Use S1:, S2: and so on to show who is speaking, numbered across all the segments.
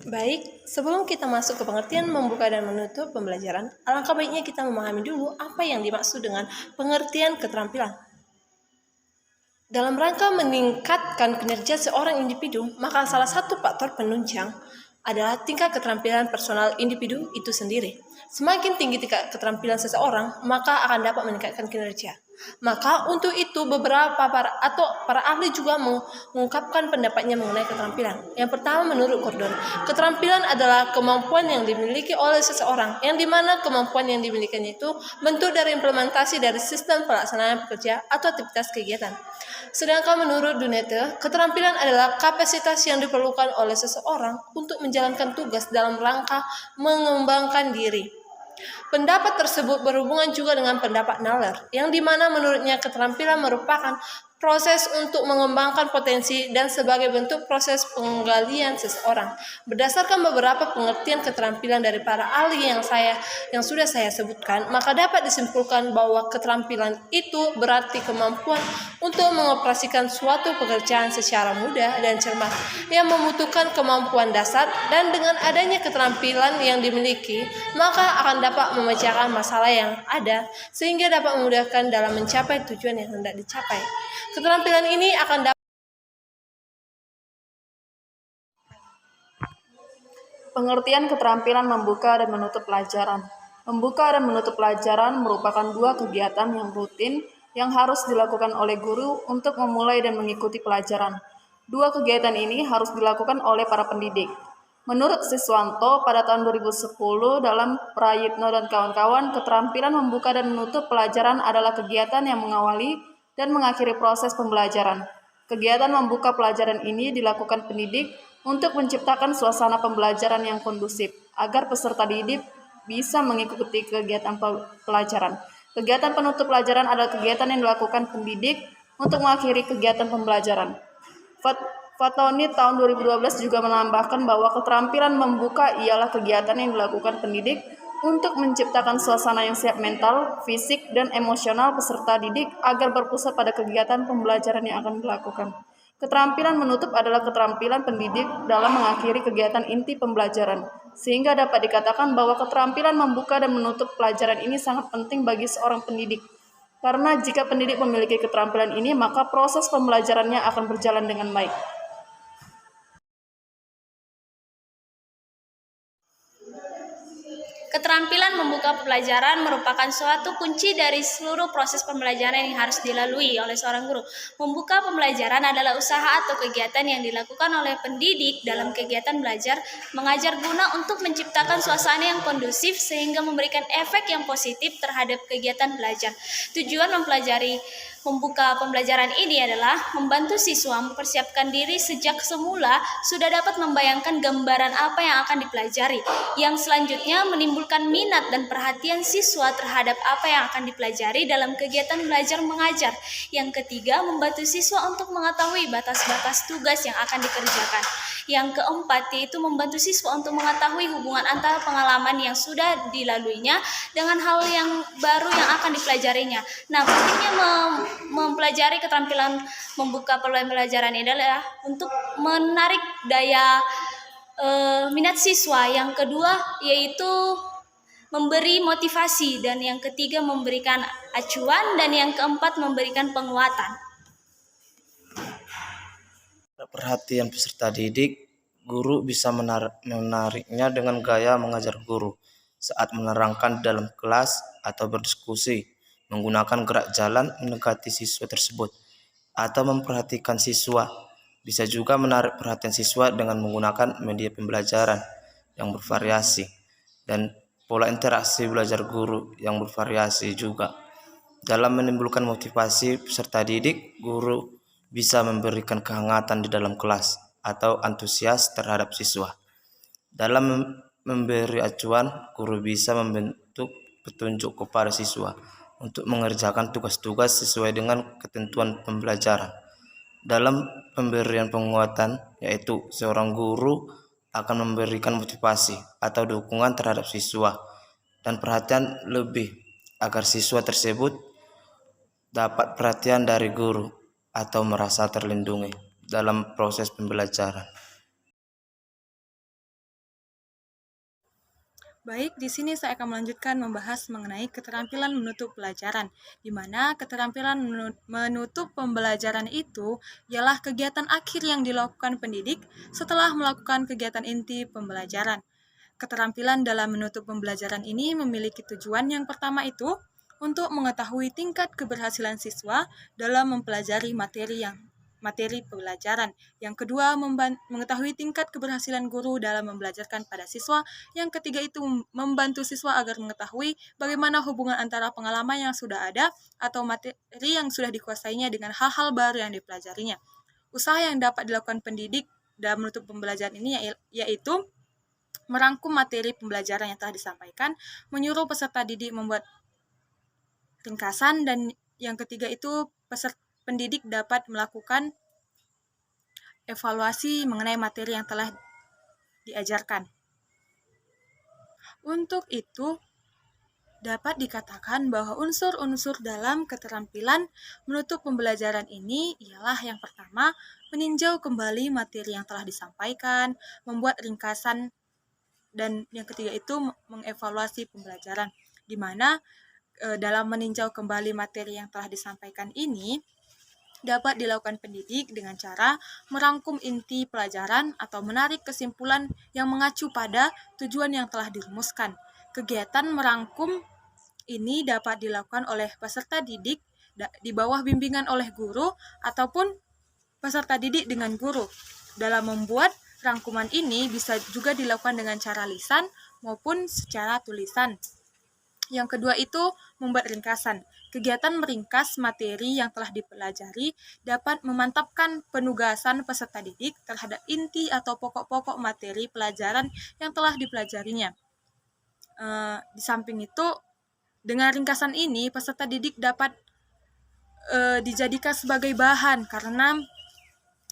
S1: Baik, sebelum kita masuk ke pengertian membuka dan menutup pembelajaran, alangkah baiknya kita memahami dulu apa yang dimaksud dengan pengertian keterampilan. Dalam rangka meningkatkan kinerja seorang individu, maka salah satu faktor penunjang adalah tingkat keterampilan personal individu itu sendiri. Semakin tinggi tingkat keterampilan seseorang, maka akan dapat meningkatkan kinerja. Maka untuk itu beberapa para ahli juga mengungkapkan pendapatnya mengenai keterampilan. Yang pertama, menurut Gordon, keterampilan adalah kemampuan yang dimiliki oleh seseorang, yang dimana kemampuan yang dimilikinya itu bentuk dari implementasi dari sistem pelaksanaan pekerja atau aktivitas kegiatan. Sedangkan menurut Dunete, keterampilan adalah kapasitas yang diperlukan oleh seseorang untuk menjalankan tugas dalam rangka mengembangkan diri. Pendapat tersebut berhubungan juga dengan pendapat Naller, yang dimana menurutnya keterampilan merupakan proses untuk mengembangkan potensi dan sebagai bentuk proses penggalian seseorang. Berdasarkan beberapa pengertian keterampilan dari para ahli yang sudah saya sebutkan, maka dapat disimpulkan bahwa keterampilan itu berarti kemampuan untuk mengoperasikan suatu pekerjaan secara mudah dan cermat yang membutuhkan kemampuan dasar, dan dengan adanya keterampilan yang dimiliki, maka akan dapat memecahkan masalah yang ada sehingga dapat memudahkan dalam mencapai tujuan yang hendak dicapai. Keterampilan ini akan dapat
S2: Pengertian keterampilan membuka dan menutup pelajaran. Membuka dan menutup pelajaran merupakan dua kegiatan yang rutin yang harus dilakukan oleh guru untuk memulai dan mengikuti pelajaran. Dua kegiatan ini harus dilakukan oleh para pendidik. Menurut Siswanto pada tahun 2010 dalam Prayitno dan kawan-kawan, keterampilan membuka dan menutup pelajaran adalah kegiatan yang mengawali dan mengakhiri proses pembelajaran. Kegiatan membuka pelajaran ini dilakukan pendidik untuk menciptakan suasana pembelajaran yang kondusif, agar peserta didik bisa mengikuti kegiatan pelajaran. Kegiatan penutup pelajaran adalah kegiatan yang dilakukan pendidik untuk mengakhiri kegiatan pembelajaran. Fatoni tahun 2012 juga menambahkan bahwa keterampilan membuka ialah kegiatan yang dilakukan pendidik untuk menciptakan suasana yang siap mental, fisik, dan emosional peserta didik agar berpusat pada kegiatan pembelajaran yang akan dilakukan. Keterampilan menutup adalah keterampilan pendidik dalam mengakhiri kegiatan inti pembelajaran, sehingga dapat dikatakan bahwa keterampilan membuka dan menutup pelajaran ini sangat penting bagi seorang pendidik. Karena jika pendidik memiliki keterampilan ini, maka proses pembelajarannya akan berjalan dengan baik.
S3: Keterampilan membuka pelajaran merupakan suatu kunci dari seluruh proses pembelajaran yang harus dilalui oleh seorang guru. Membuka pembelajaran adalah usaha atau kegiatan yang dilakukan oleh pendidik dalam kegiatan belajar mengajar guna untuk menciptakan suasana yang kondusif sehingga memberikan efek yang positif terhadap kegiatan belajar. Tujuan membuka pembelajaran ini adalah membantu siswa mempersiapkan diri sejak semula sudah dapat membayangkan gambaran apa yang akan dipelajari, yang selanjutnya menimbulkan minat dan perhatian siswa terhadap apa yang akan dipelajari dalam kegiatan belajar mengajar. Yang ketiga, membantu siswa untuk mengetahui batas-batas tugas yang akan dikerjakan. Yang keempat, yaitu membantu siswa untuk mengetahui hubungan antara pengalaman yang sudah dilaluinya dengan hal yang baru yang akan dipelajarinya. Nah, pentingnya mempelajari keterampilan membuka pembelajaran ini adalah untuk menarik daya minat siswa. Yang kedua yaitu memberi motivasi, dan yang ketiga memberikan acuan, dan yang keempat memberikan penguatan.
S4: Perhatian peserta didik, guru bisa menariknya dengan gaya mengajar guru saat menerangkan dalam kelas atau berdiskusi, menggunakan gerak jalan mendekati siswa tersebut, atau memperhatikan siswa. Bisa juga menarik perhatian siswa dengan menggunakan media pembelajaran yang bervariasi dan pola interaksi belajar guru yang bervariasi juga. Dalam menimbulkan motivasi peserta didik, guru bisa memberikan kehangatan di dalam kelas atau antusias terhadap siswa. Dalam memberi acuan, guru bisa membentuk petunjuk kepada siswa untuk mengerjakan tugas-tugas sesuai dengan ketentuan pembelajaran. Dalam pemberian penguatan, yaitu seorang guru akan memberikan motivasi atau dukungan terhadap siswa dan perhatian lebih agar siswa tersebut dapat perhatian dari guru atau merasa terlindungi dalam proses pembelajaran.
S5: Baik, di sini saya akan melanjutkan membahas mengenai keterampilan menutup pelajaran, di mana keterampilan menutup pembelajaran itu ialah kegiatan akhir yang dilakukan pendidik setelah melakukan kegiatan inti pembelajaran. Keterampilan dalam menutup pembelajaran ini memiliki tujuan yang pertama itu untuk mengetahui tingkat keberhasilan siswa dalam mempelajari materi pelajaran. Yang kedua, mengetahui tingkat keberhasilan guru dalam membelajarkan pada siswa. Yang ketiga itu membantu siswa agar mengetahui bagaimana hubungan antara pengalaman yang sudah ada atau materi yang sudah dikuasainya dengan hal-hal baru yang dipelajarinya. Usaha yang dapat dilakukan pendidik dalam menutup pembelajaran ini yaitu merangkum materi pembelajaran yang telah disampaikan, menyuruh peserta didik membuat ringkasan, dan yang ketiga itu pendidik dapat melakukan evaluasi mengenai materi yang telah diajarkan. Untuk itu, dapat dikatakan bahwa unsur-unsur dalam keterampilan menutup pembelajaran ini ialah yang pertama, meninjau kembali materi yang telah disampaikan, membuat ringkasan, dan yang ketiga itu mengevaluasi pembelajaran, di mana dalam meninjau kembali materi yang telah disampaikan ini dapat dilakukan pendidik dengan cara merangkum inti pelajaran atau menarik kesimpulan yang mengacu pada tujuan yang telah dirumuskan. Kegiatan merangkum ini dapat dilakukan oleh peserta didik di bawah bimbingan oleh guru ataupun peserta didik dengan guru. Dalam membuat rangkuman ini bisa juga dilakukan dengan cara lisan maupun secara tulisan. Yang kedua itu membuat ringkasan. Kegiatan meringkas materi yang telah dipelajari dapat memantapkan penugasan peserta didik terhadap inti atau pokok-pokok materi pelajaran yang telah dipelajarinya. Di samping itu, dengan ringkasan ini peserta didik dapat dijadikan sebagai bahan karena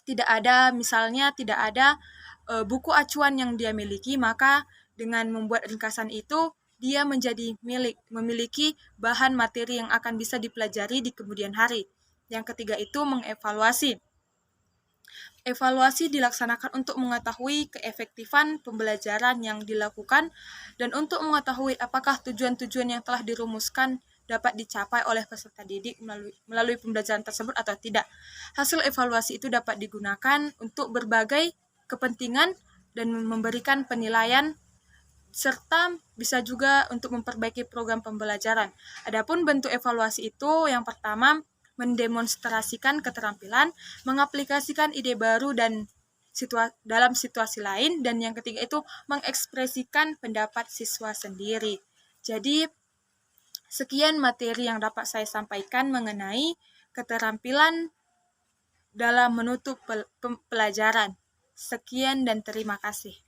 S5: tidak ada buku acuan yang dia miliki, maka dengan membuat ringkasan itu dia memiliki bahan materi yang akan bisa dipelajari di kemudian hari. Yang ketiga itu mengevaluasi. Evaluasi dilaksanakan untuk mengetahui keefektifan pembelajaran yang dilakukan dan untuk mengetahui apakah tujuan-tujuan yang telah dirumuskan dapat dicapai oleh peserta didik melalui pembelajaran tersebut atau tidak. Hasil evaluasi itu dapat digunakan untuk berbagai kepentingan dan memberikan penilaian, serta bisa juga untuk memperbaiki program pembelajaran. Adapun bentuk evaluasi itu yang pertama mendemonstrasikan keterampilan, mengaplikasikan ide baru dan dalam situasi lain, dan yang ketiga itu mengekspresikan pendapat siswa sendiri. Jadi sekian materi yang dapat saya sampaikan mengenai keterampilan dalam menutup pelajaran. Sekian dan terima kasih.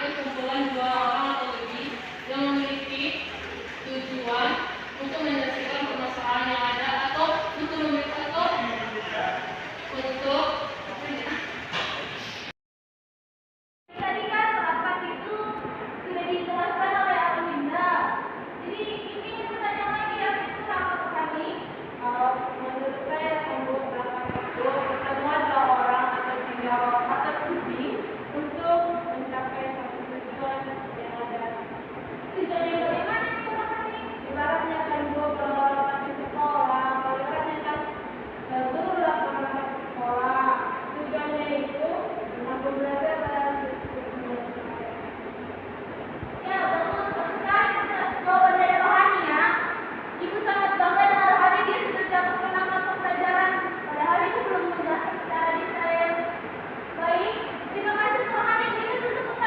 S2: itu kumpulan dua orang atau lebih yang memiliki tujuan untuk menyelesaikan permasalahan yang ada untuk
S3: Tadi kan rapat itu sudah dijelaskan oleh Arlinda. Jadi ini pertanyaan lagi yang itu rapat kami. Kalau menurut saya membuat rapat itu pertemuan dua orang atau tiga orang atau lebih untuk mencapai satu tujuan yang ada. Tujuan yang bagaimana itu kami? Ibaratnya kan guru rapat di sekolah, kalau ibaratnya kan guru rapat di sekolah. Tujuannya itu untuk belajar dan ya, betul sekali. Jawaban dari Rohani ya. Ibu sangat bangga dengan Rohani, dia sudah dapat penangkan pembelajaran. Padahal itu belum menjelaskan secara detail. Baik, terima kasih Rohani. Kita tutup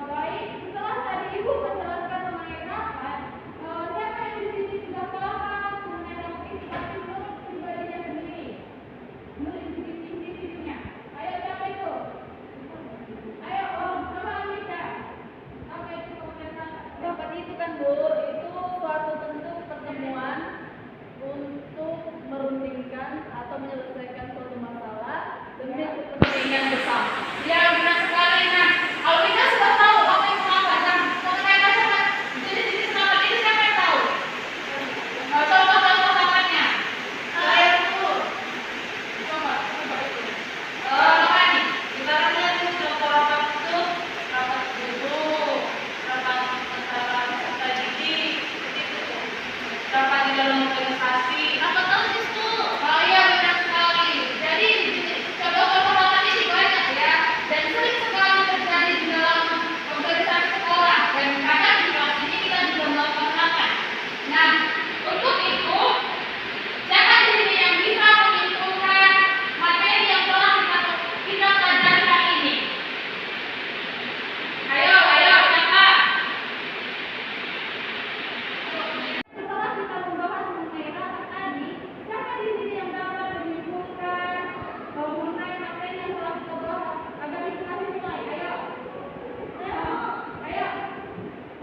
S3: baik, setelah tadi Ibu menjelaskan mengenai rapat, siapa yang di sini sudah paham mengenai rapat itu pasti menurut pribadinya sendiri, menurut dirinya. Ayo siapa itu? Ayo Om, coba Amita. Apa itu pengertian rapat itu kan Bu? Itu suatu bentuk pertemuan untuk merundingkan atau menyelesaikan suatu masalah demi kepentingan bersama. Ya benar sekali. Nah, kalau kita sudah tahu apa itu rapat dan mengenai masalah jenis-jenis rapat ini siapa yang tahu? Contoh-contoh rapatnya. Saya dulu. Coba itu. Rohani, ibaratnya itu contoh rapat itu rapat guru, rapat antara peserta didik, itu rapat di dalam organisasi. Rapat OSIS tuh. Oh iya benar sekali. Jadi contoh-contoh rapat ini banyak ya, dan sering sekali terjadi di dalam organisasi sekolah dan kadang di kelas ini kita juga melakukan rapat. Nah, untuk itu siapa di sini yang bisa menyimpulkan materi yang telah kita pelajari hari ini? Ayo, siapa? Setelah kita membahas mengenai rapat tadi, siapa di sini yang dapat menyimpulkan mengenai materi yang telah kita bahas agar kita kasih nilai? Ayo.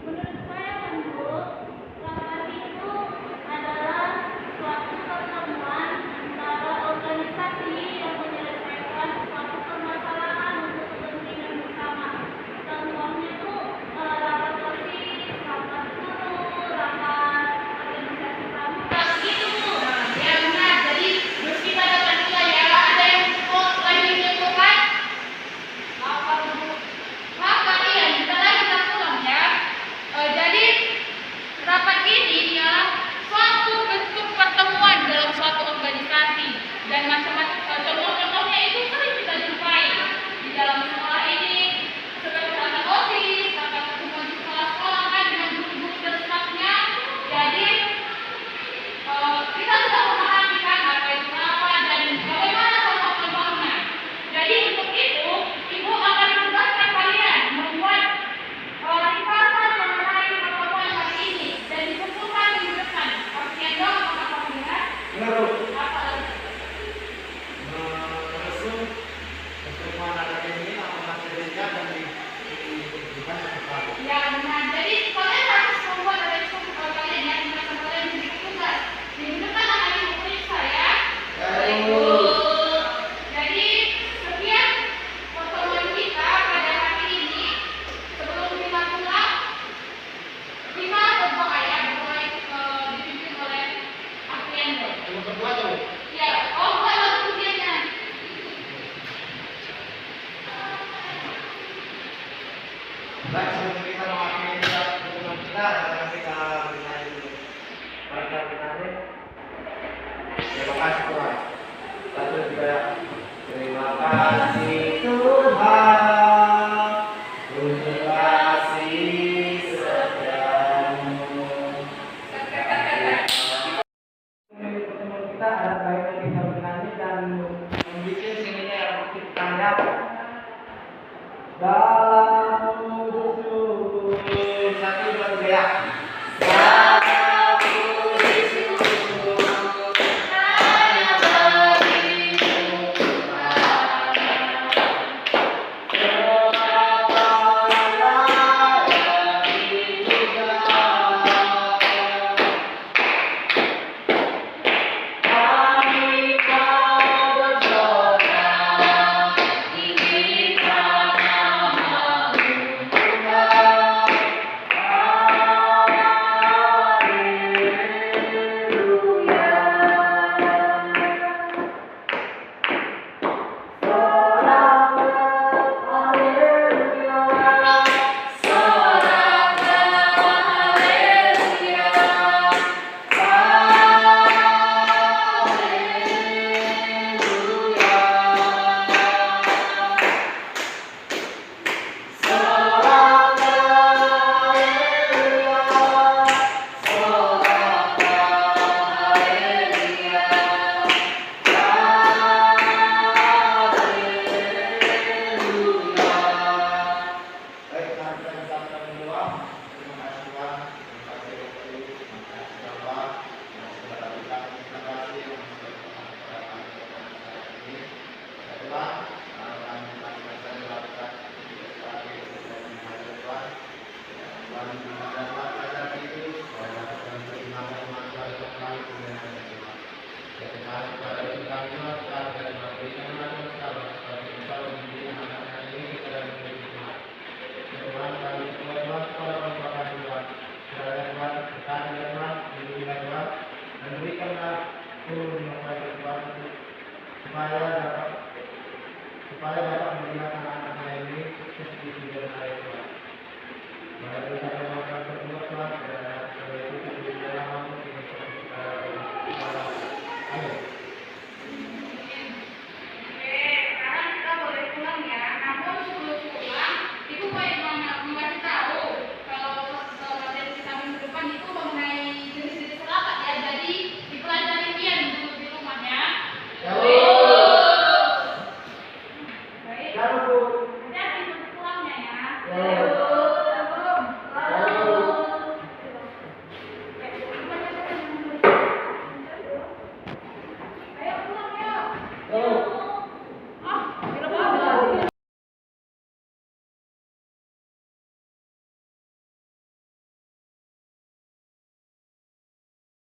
S3: Menurut saya kan Bu, rapat itu adalah suatu pertemuan antara organisasi yang menyelesaikan suatu permasalahan untuk kepentingan bersama. Contohnya itu rapat OSIS, rapat guru, rapat organisasi pramuka, begitu Bu. Ya benar. Jadi terus kita dapat nilai ya. Ada yang mau lagi menyimpulkan? Apa Bu? Rapat iya, kita lagi kita pulang ya. Jadi rapat ini ialah suatu bentuk pertemuan dalam suatu organisasi dan macam-macam contoh-contohnya itu sering kita jumpai di dalam sekolah ini seperti rapat OSIS, rapat pertemuan di sekolah-sekolah kan dengan guru-guru dan stafnya. Jadi kita sudah memahami kan apa itu rapat dan bagaimana contoh-contohnya. Jadi untuk itu Ibu akan menugaskan kalian membuat ringkasan mengenai pertemuan hari ini dan dikumpulkan minggu depan. Artinya dong apa ya? Apa lagi? Ya benar. Jadi kalian harus membuat resum kalian ya, ringkasan kalian menjadi tugas. Minggu depan akan Ibu periksa ya. Jadi sekian pertemuan kita pada hari ini. Sebelum kita pulang, kita berdoa ya, berdoa dipimpin oleh Afriando. Ya, bukan lagu pujiannya.
S4: Baik, sebelum kita mengakhiri pertemuan kita, kita bernyanyi dulu. Baik, kita terima kasih Tuhan. Satu juga. Terima kasih Tuhan, untuk kasih setiamu. Pertemuan kita
S6: guru menguasai Tuhan supaya dapat menggunakan anaknya ini sukses di dunia Tuhan. Mari kita berdoa berdoa Tuhan